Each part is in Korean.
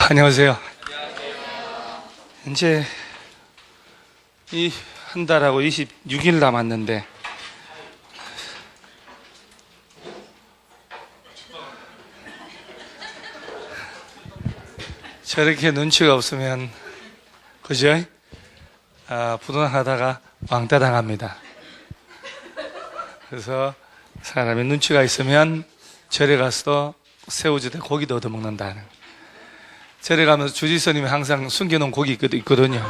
안녕하세요. 이제 이 한 달하고 26일 남았는데 저렇게 눈치가 없으면 그죠? 부도하다가 왕따 당합니다. 그래서 사람이 눈치가 있으면 절에 가서도 새우젓에 고기도 얻어먹는다는. 절에 가면서 주지스님이 항상 숨겨놓은 고기 있거든요.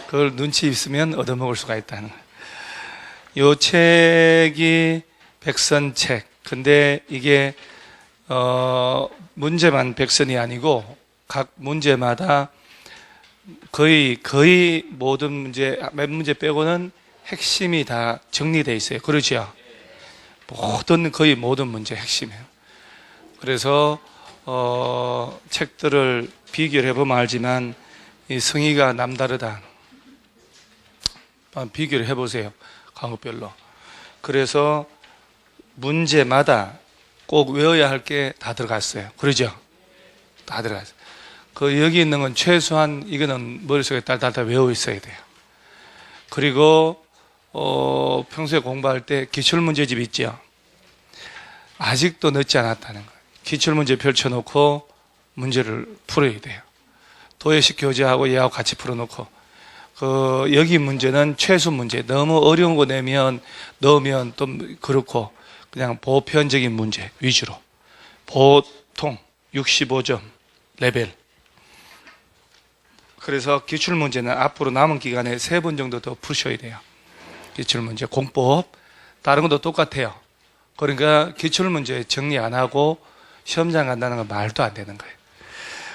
그걸 눈치 있으면 얻어먹을 수가 있다는 거예요. 요 책이 백선책. 근데 이게 문제만 백선이 아니고 각 문제마다 거의 모든 문제, 몇 문제 빼고는 핵심이 다 정리되어 있어요. 그렇죠? 거의 모든 문제 핵심이에요. 그래서 책들을 비교를 해보면 알지만 이 성의가 남다르다. 비교를 해보세요. 과목별로. 그래서 문제마다 꼭 외워야 할 게 다 들어갔어요. 그러죠? 다 들어갔어요. 여기 있는 건 최소한 이거는 머릿속에 딸딸딸 외워 있어야 돼요. 그리고 평소에 공부할 때 기출문제집 있죠? 아직도 늦지 않았다는 거예요. 기출문제 펼쳐놓고 문제를 풀어야 돼요. 도예식 교재하고 얘하고 같이 풀어놓고 여기 문제는 최소 문제, 너무 어려운 거 넣으면 또 그렇고 그냥 보편적인 문제 위주로 보통 65점 레벨. 그래서 기출문제는 앞으로 남은 기간에 3번 정도 더 푸셔야 돼요. 기출문제, 공법 다른 것도 똑같아요. 그러니까 기출문제 정리 안 하고 시험장 간다는 건 말도 안 되는 거예요.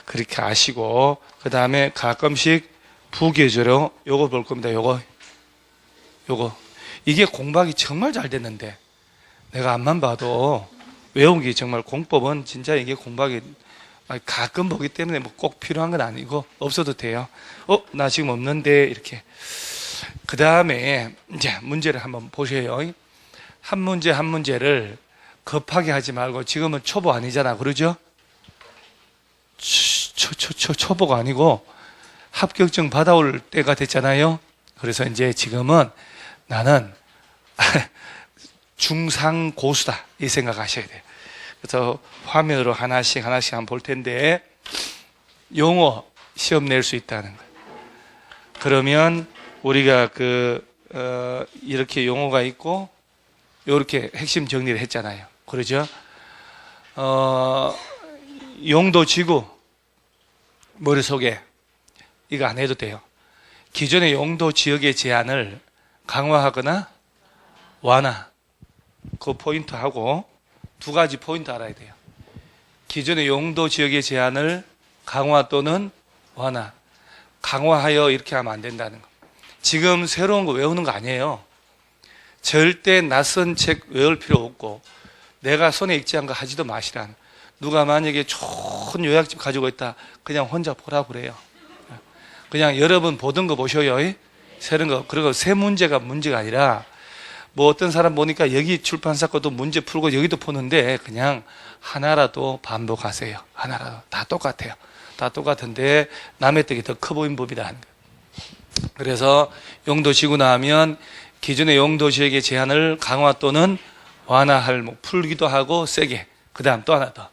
그렇게 아시고 그 다음에 가끔씩 부계절로 요거 볼 겁니다. 요거 이게 공부하기 정말 잘 됐는데 내가 앞만 봐도 외운 게 정말 공법은 진짜 이게 공부하기 가끔 보기 때문에 뭐 꼭 필요한 건 아니고 없어도 돼요. 나 지금 없는데 이렇게. 그 다음에 이제 문제를 한번 보세요. 한 문제 한 문제를 급하게 하지 말고 지금은 초보 아니잖아. 그러죠? 초보가 아니고 합격증 받아올 때가 됐잖아요. 그래서 이제 지금은 나는 중상 고수다 이 생각하셔야 돼요. 그래서 화면으로 하나씩 한번 볼 텐데 용어 시험 낼 수 있다는 거예요. 그러면 우리가 이렇게 용어가 있고 이렇게 핵심 정리를 했잖아요. 그러죠? 용도 지구 머릿속에 이거 안 해도 돼요. 기존의 용도 지역의 제한을 강화하거나 완화. 그 포인트하고 두 가지 포인트 알아야 돼요. 기존의 용도 지역의 제한을 강화 또는 완화. 강화하여 이렇게 하면 안 된다는 거. 지금 새로운 거 외우는 거 아니에요. 절대 낯선 책 외울 필요 없고 내가 손에 익지 않은 거 하지도 마시라는. 누가 만약에 좋은 요약집 가지고 있다. 그냥 혼자 보라 그래요. 그냥 여러 번 보던 거 보셔요. 새로운 거. 그리고 새 문제가 문제가 아니라 뭐 어떤 사람 보니까 여기 출판사 것도 문제 풀고 여기도 푸는데 그냥 하나라도 반복하세요. 하나라도. 다 똑같아요. 다 똑같은데 남의 떡이 더 커 보인 법이다. 그래서 용도 지구 나오면 기존의 용도 지역의 제한을 강화 또는 완화할 풀기도 하고 세게. 그 다음 또 하나 더.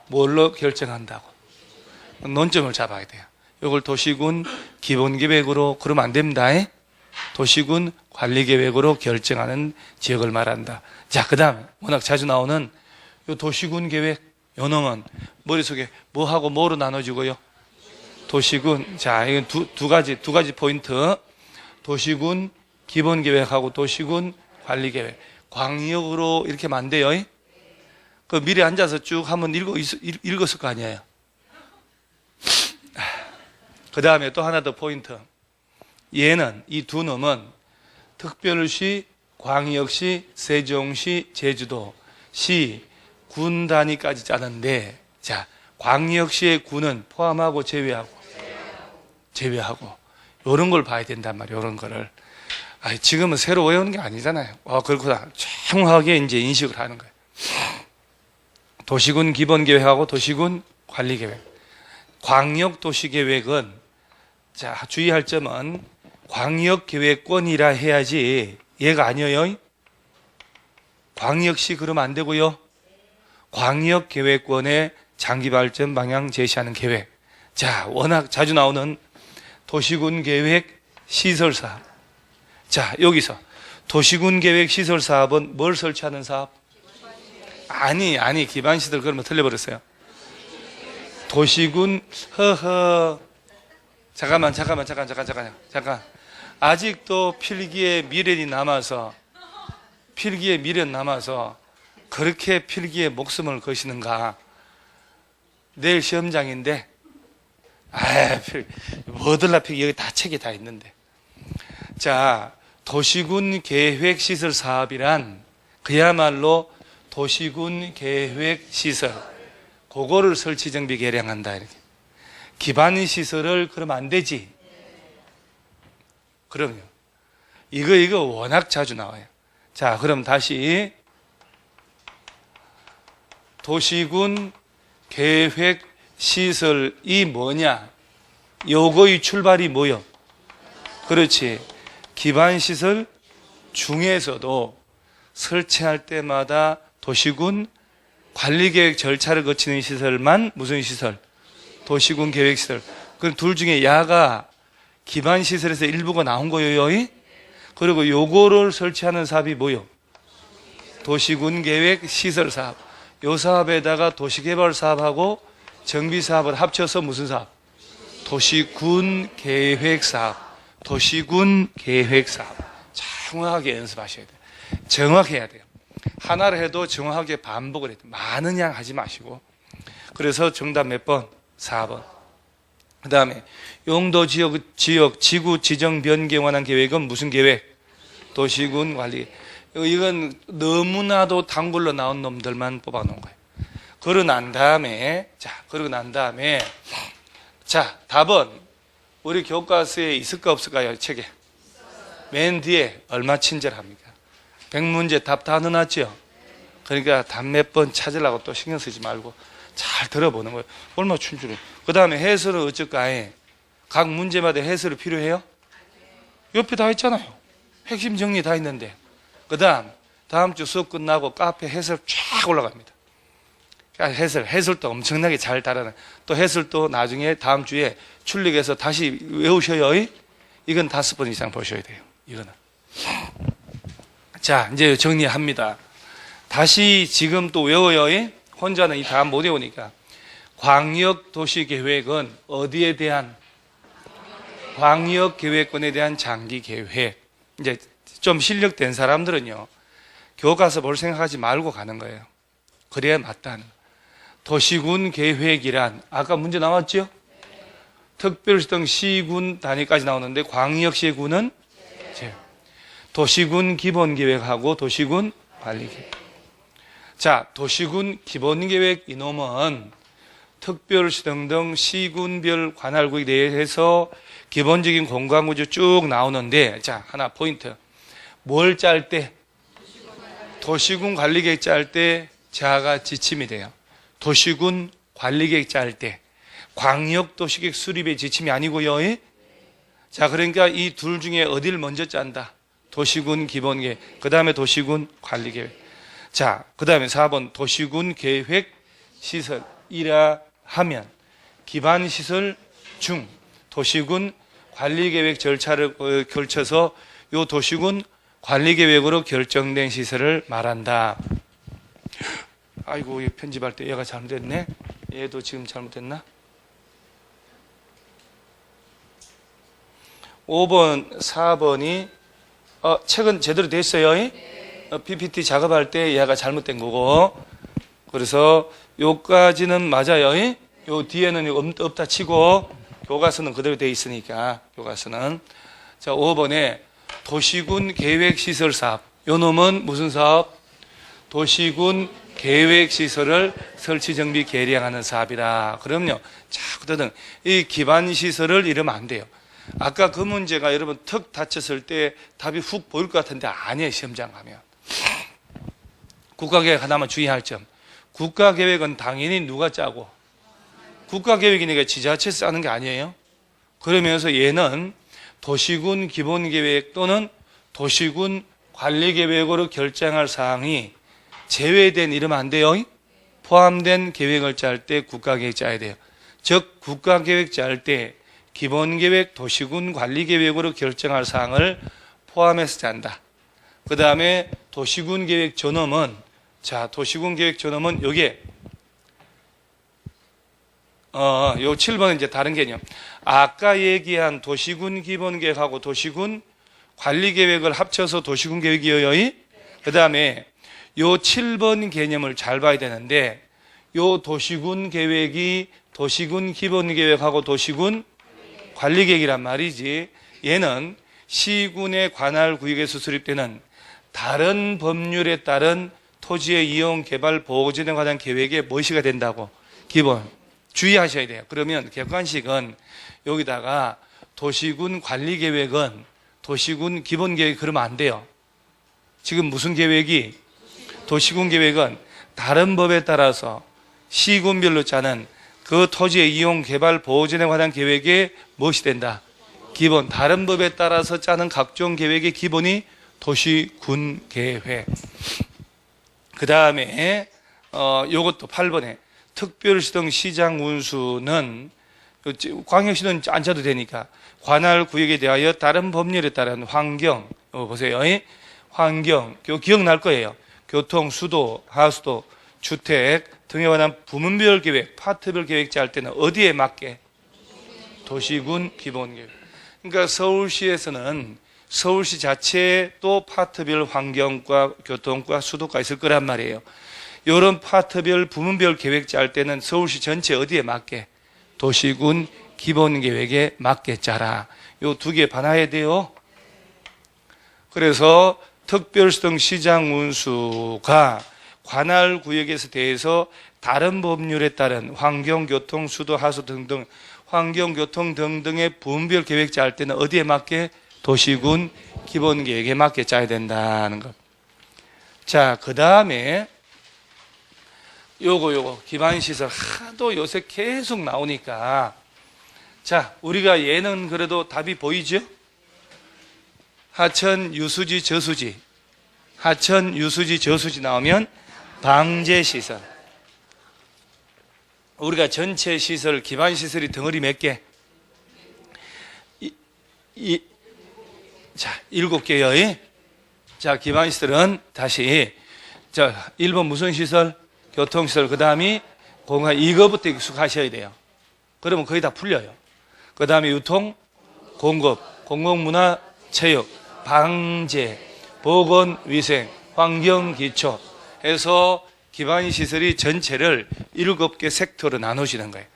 뭘로 결정한다고. 논점을 잡아야 돼요. 이걸 도시군 기본계획으로 그러면 안 됩니다. 도시군 관리계획으로 결정하는 지역을 말한다. 자, 그 다음 워낙 자주 나오는 요 도시군 계획 요 놈은 머릿속에 뭐하고 뭐로 나눠지고요. 도시군. 자, 이건 두 가지 포인트. 도시군 기본계획하고 도시군 관리계획. 광역으로 이렇게 하면 안 돼요. 미리 앉아서 쭉 한번 읽었을 거 아니에요. 그 다음에 또 하나 더 포인트. 얘는, 이 두 놈은 특별시, 광역시, 세종시, 제주도시, 군 단위까지 짜는데, 자, 광역시의 군은 포함하고 제외하고. 요런 걸 봐야 된단 말이에요. 요런 거를. 지금은 새로 외우는 게 아니잖아요. 그렇구나. 정확하게 이제 인식을 하는 거예요. 도시군 기본계획하고 도시군 관리계획. 광역도시계획은, 자, 주의할 점은 광역계획권이라 해야지 얘가 아니에요. 광역시 그러면 안 되고요. 광역계획권의 장기발전 방향 제시하는 계획. 자, 워낙 자주 나오는 도시군 계획 시설 사업. 자, 여기서 도시군 계획 시설 사업은 뭘 설치하는 사업? 아니, 기반시설. 그러면 틀려버렸어요. 도시군, 잠깐. 아직도 필기에 미련이 남아서 그렇게 필기에 목숨을 거시는가? 내일 시험장인데, 뭐들라 필기, 여기 다 책이 다 있는데. 자, 도시군 계획 시설 사업이란 그야말로 도시군 계획 시설, 그거를 설치 정비 계량한다, 이렇게. 기반 시설을 그러면 안 되지. 그럼요. 이거 워낙 자주 나와요. 자, 그럼 다시 도시군 계획 시설이 뭐냐? 요거의 출발이 뭐요? 그렇지. 기반 시설 중에서도 설치할 때마다 도시군 관리계획 절차를 거치는 시설만 무슨 시설? 도시군 계획시설. 그럼 둘 중에 야가 기반시설에서 일부가 나온 거예요. 그리고 요거를 설치하는 사업이 뭐요? 도시군 계획 시설 사업. 요 사업에다가 도시개발 사업하고 정비 사업을 합쳐서 무슨 사업? 도시군 계획 사업. 도시군 계획 사업. 정확하게 연습하셔야 돼요. 정확해야 돼요. 하나를 해도 정확하게 반복을 해야 돼요. 많은 양 하지 마시고. 그래서 정답 몇 번? 4번. 그 다음에 용도 지역 지구 지정 변경에 관한 계획은 무슨 계획? 도시군 관리. 이건 너무나도 단골로 나온 놈들만 뽑아놓은 거예요. 그러고 난 다음에 자, 답은 우리 교과서에 있을까 없을까요? 책에 맨 뒤에 얼마 친절합니까? 100문제 답 다 넣어놨죠? 그러니까 답 몇 번 찾으려고 또 신경 쓰지 말고 잘 들어보는 거예요. 얼마나 친절해. 그 다음에 해설은 어쩔까? 각 문제마다 해설이 필요해요? 옆에 다 있잖아요. 핵심 정리 다 있는데. 그 다음 주 수업 끝나고 카페 해설 쫙 올라갑니다. 해설도 엄청나게 잘 따르는. 또 해설도 나중에 다음 주에 출력해서 다시 외우셔요. 이건 5번 이상 보셔야 돼요. 이거는. 자, 이제 정리합니다. 다시 지금 또 외워요. 혼자는 이 다 못 외우니까. 광역도시계획은 어디에 대한? 광역계획권에 대한 장기계획. 이제 좀 실력된 사람들은요, 교과서 볼 생각하지 말고 가는 거예요. 그래야 맞다는. 도시군 계획이란, 아까 문제 나왔죠? 특별시 등 시군 단위까지 나오는데, 광역시군은 도시군 기본계획하고 도시군 관리계획. 자, 도시군 기본계획 이놈은 특별시 등 시군별 관할구에 대해서 기본적인 공간구조 쭉 나오는데, 자, 하나 포인트. 뭘 짤 때? 도시군 관리계획 짤 때 자가 지침이 돼요. 도시군 관리계획 짤 때. 광역도시계획 수립의 지침이 아니고요. 자, 그러니까 이 둘 중에 어디를 먼저 짠다? 도시군 기본계획, 그 다음에 도시군 관리계획. 자, 그 다음에 4번 도시군 계획 시설이라 하면 기반시설 중 도시군 관리계획 절차를 걸쳐서 요 도시군 관리계획으로 결정된 시설을 말한다. 아이고, 편집할 때 얘가 잘못됐네. 얘도 지금 잘못됐나? 5번, 4번이 책은 제대로 됐어요. PPT 작업할 때 얘가 잘못된 거고. 그래서 요까지는 맞아요. 요 뒤에는 없다 치고 교과서는 그대로 돼 있으니까. 교과서는. 자, 5번에 도시군 계획시설 사업. 요 놈은 무슨 사업? 도시군 계획시설을 설치 정비 계량하는 사업이라. 그럼요. 자꾸든 이 기반시설을 이러면 안 돼요. 아까 그 문제가 여러분 턱 다쳤을 때 답이 훅 보일 것 같은데 아니에요. 시험장 가면. 국가계획 하나만 주의할 점. 국가계획은 당연히 누가 짜고? 국가계획이니까 지자체에서 짜는 게 아니에요. 그러면서 얘는 도시군 기본계획 또는 도시군 관리계획으로 결정할 사항이 제외된 이러면 안 돼요. 포함된 계획을 짤 때 국가계획 짜야 돼요. 즉 국가계획 짤 때 기본계획, 도시군 관리계획으로 결정할 사항을 포함해서 짠다. 그 다음에 도시군 계획 전엄은, 자, 도시군 계획 전엄은 여기에 요 7번은 이제 다른 개념. 아까 얘기한 도시군 기본계획하고 도시군 관리계획을 합쳐서 도시군 계획이에요. 그 다음에 요 7번 개념을 잘 봐야 되는데, 요 도시군 계획이 도시군 기본계획하고 도시군 관리계획이란 말이지, 얘는 시군의 관할 구역에서 수립되는 다른 법률에 따른 토지의 이용, 개발, 보호진에 관한 계획에 무엇이가 된다고? 기본. 주의하셔야 돼요. 그러면 객관식은 여기다가 도시군 관리계획은 도시군 기본계획 그러면 안 돼요. 지금 무슨 계획이? 도시군 계획은 다른 법에 따라서 시군별로 짜는 그 토지의 이용, 개발, 보호진에 관한 계획에 무엇이 된다? 기본. 다른 법에 따라서 짜는 각종 계획의 기본이 도시군 계획. 그 다음에 요것도 8번에 특별시등 시장 운수는 광역시는 안 짜도 되니까 관할 구역에 대하여 다른 법률에 따른 환경, 보세요. 환경, 기억날 거예요. 교통, 수도, 하수도, 주택 등에 관한 부문별 계획, 파트별 계획 짤 때는 어디에 맞게? 도시군 기본계획. 그러니까 서울시에서는 서울시 자체에 또 파트별 환경과 교통과 수도가 있을 거란 말이에요. 이런 파트별 부문별 계획 짤 때는 서울시 전체 어디에 맞게? 도시군 기본계획에 맞게 짜라. 요 두 개 반화해야 돼요. 그래서 특별시등 시장 운수가 관할 구역에서 대해서 다른 법률에 따른 환경, 교통, 수도, 하수 등등 환경, 교통 등등의 부문별 계획 짤 때는 어디에 맞게? 도시군 기본계획에 맞게 짜야 된다는 것. 자, 그 다음에 요거 기반시설 하도 요새 계속 나오니까, 자, 우리가 얘는 그래도 답이 보이죠? 하천, 유수지, 저수지. 하천, 유수지, 저수지 나오면 방제시설. 우리가 전체 시설, 기반시설이 덩어리 몇 개? 자, 7개요. 자, 기반시설은 다시, 자, 1번 무슨 시설? 교통시설. 그 다음이 공간. 이거부터 익숙하셔야 돼요. 그러면 거의 다 풀려요. 그 다음에 유통, 공급, 공공문화, 체육, 방제, 보건위생, 환경기초 해서 기반시설이 전체를 7개 섹터로 나누시는 거예요.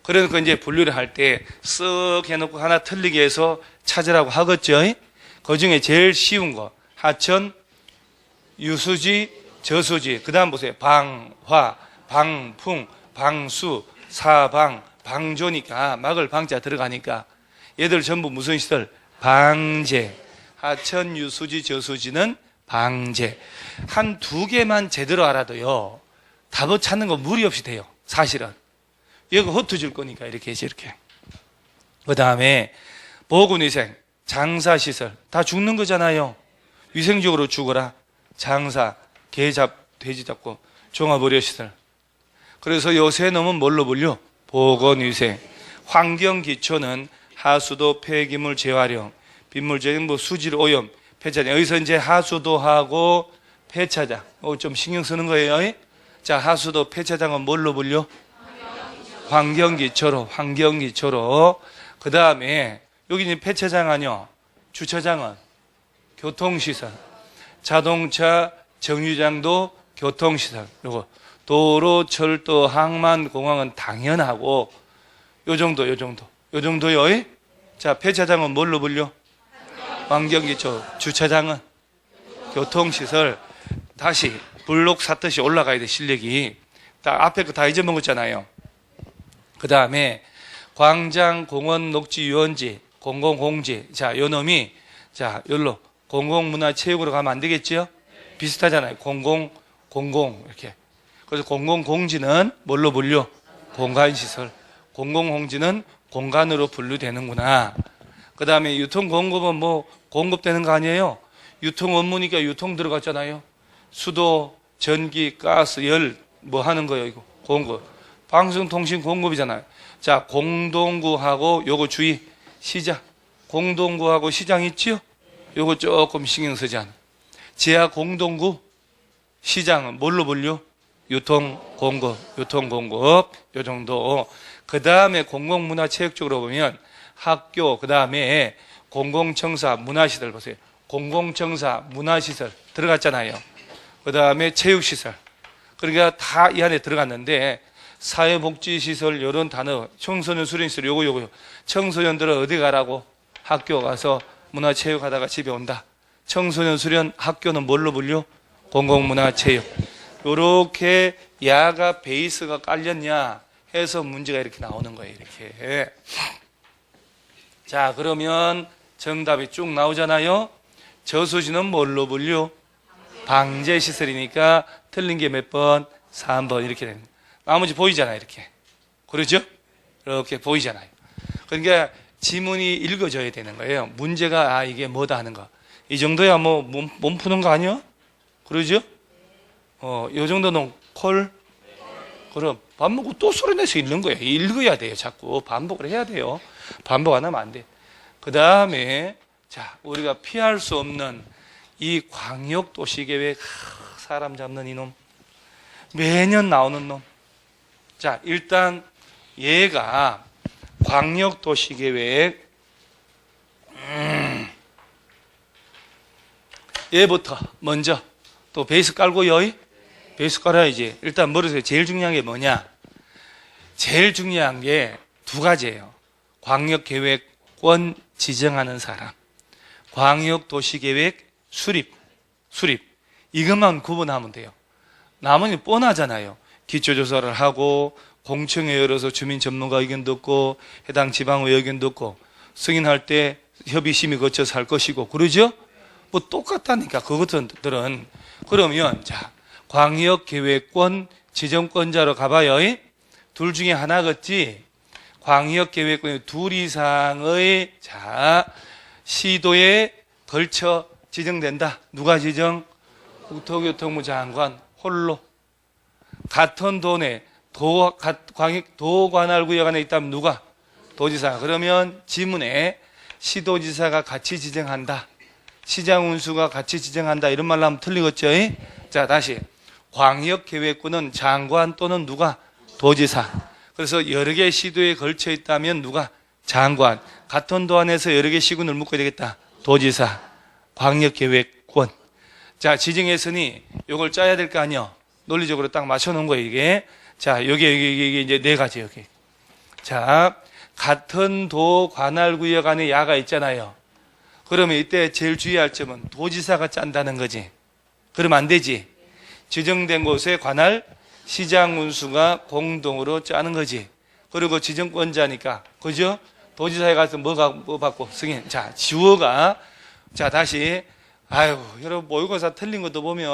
그러니까 이제 분류를 할 때 쓱 해놓고 하나 틀리게 해서 찾으라고 하겠죠. 그 중에 제일 쉬운 거 하천, 유수지, 저수지. 그 다음 보세요. 방화, 방풍, 방수, 사방, 방조니까 막을 방자 들어가니까 얘들 전부 무슨 시설? 방제. 하천, 유수지, 저수지는 방제. 한 2개만 제대로 알아도요, 답을 찾는 거 무리 없이 돼요. 사실은. 얘가 흩어질 거니까 이렇게 해서 이렇게. 그 다음에 보건위생, 장사시설. 다 죽는 거잖아요. 위생적으로 죽어라. 장사, 개 돼지 잡고 종합의료시설. 그래서 요새 놈은 뭘로 불려? 보건위생. 환경기초는 하수도, 폐기물 재활용, 빗물적인 수질 오염, 폐차장. 여기서 이제 하수도하고 폐차장. 좀 신경 쓰는 거예요. 자, 하수도, 폐차장은 뭘로 불려? 환경기초로. 환경기초로. 그 다음에 여기 이제 폐차장 아니요. 주차장은 교통시설. 자동차 정류장도 교통시설. 요거 도로, 철도, 항만, 공항은 당연하고 요 정도요. 자, 폐차장은 뭘로 불려? 환경기초. 주차장은 교통시설. 다시 블록 샀듯이 올라가야 돼, 실력이. 딱 앞에 거 다 잊어먹었잖아요. 그 다음에 광장, 공원, 녹지, 유원지, 공공공지. 자, 요 놈이, 자, 여기로 공공문화체육으로 가면 안 되겠죠? 비슷하잖아요. 공공, 이렇게. 그래서 공공공지는 뭘로 불려? 공간시설. 공공홍지는 공간으로 분류되는구나. 그 다음에 유통공급은 뭐 공급되는 거 아니에요? 유통 업무니까 유통 들어갔잖아요. 수도, 전기, 가스, 열 뭐 하는 거예요? 이거 공급. 방송통신 공급이잖아요. 자, 공동구하고 요거 주의. 시장. 공동구하고 시장 있지요? 요거 조금 신경 쓰지 않아. 지하 공동구, 시장은 뭘로 분류? 유통공급, 유통공급 요 정도. 그 다음에 공공문화체육적으로 보면 학교, 그 다음에 공공청사, 문화시설 보세요. 공공청사, 문화시설 들어갔잖아요. 그 다음에 체육시설. 그러니까 다 이 안에 들어갔는데 사회복지시설 이런 단어, 청소년 수련시설 요거. 청소년들은 어디 가라고? 학교 가서 문화체육하다가 집에 온다. 청소년 수련 학교는 뭘로 분류? 공공문화체육. 요렇게 야가 베이스가 깔렸냐 해서 문제가 이렇게 나오는 거예요. 이렇게. 자, 그러면 정답이 쭉 나오잖아요. 저수지는 뭘로 분류? 방제시설이니까 틀린 게 몇 번? 3번 이렇게 되는 거예요. 나머지 보이잖아요. 이렇게. 그러죠? 이렇게 보이잖아요. 그러니까 지문이 읽어져야 되는 거예요. 문제가 이게 뭐다 하는 거. 이 정도야 뭐 몸 푸는 거 아니야? 그러죠? 요 정도는 콜? 그럼 밥 먹고 또 소리 내서 읽는 거예요. 읽어야 돼요. 자꾸 반복을 해야 돼요. 반복 안 하면 안 돼. 그 다음에 자, 우리가 피할 수 없는 이 광역도시계획, 사람 잡는 이놈, 매년 나오는 놈. 자, 일단 얘가 광역도시계획, 얘부터 먼저 또 베이스 깔고요. 베이스 깔아야지. 일단 머릿속에 제일 중요한 게 뭐냐? 제일 중요한 게 두 가지예요. 광역계획권 지정하는 사람, 광역도시계획 수립. 이것만 구분하면 돼요. 나머지는 뻔하잖아요. 기초조사를 하고 공청회 열어서 주민 전문가 의견 듣고 해당 지방의 의견 듣고 승인할 때 협의심의 거쳐서 할 것이고, 그러죠? 뭐 똑같다니까 그것들은. 그러면 자, 광역계획권 지정권자로 가봐요. 둘 중에 하나겠지. 광역계획권이 둘 이상의 자 시도에 걸쳐 지정된다. 누가 지정? 국토교통부 장관 홀로. 같은 도내 도관할구역 안에 있다면 누가? 도지사. 그러면 지문에 시도지사가 같이 지정한다, 시장운수가 같이 지정한다 이런 말로 하면 틀리겠죠? 자, 다시. 광역계획권은 장관 또는 누가? 도지사. 그래서 여러 개의 시도에 걸쳐 있다면 누가? 장관. 같은 도 안에서 여러 개의 시군을 묶어야 되겠다. 도지사. 광역계획권. 자, 지정했으니 이걸 짜야 될 거 아니요. 논리적으로 딱 맞춰놓은 거예요, 이게. 자, 여기 이제 네 가지, 여기. 자, 같은 도 관할구역 안에 야가 있잖아요. 그러면 이때 제일 주의할 점은 도지사가 짠다는 거지. 그러면 안 되지. 지정된 곳에 관할 시장 운수가 공동으로 짜는 거지. 그리고 지정권자니까, 그죠? 도지사에 가서 뭐 받고 승인. 자, 주어가. 자, 다시. 아유, 여러분 모의고사 틀린 것도 보면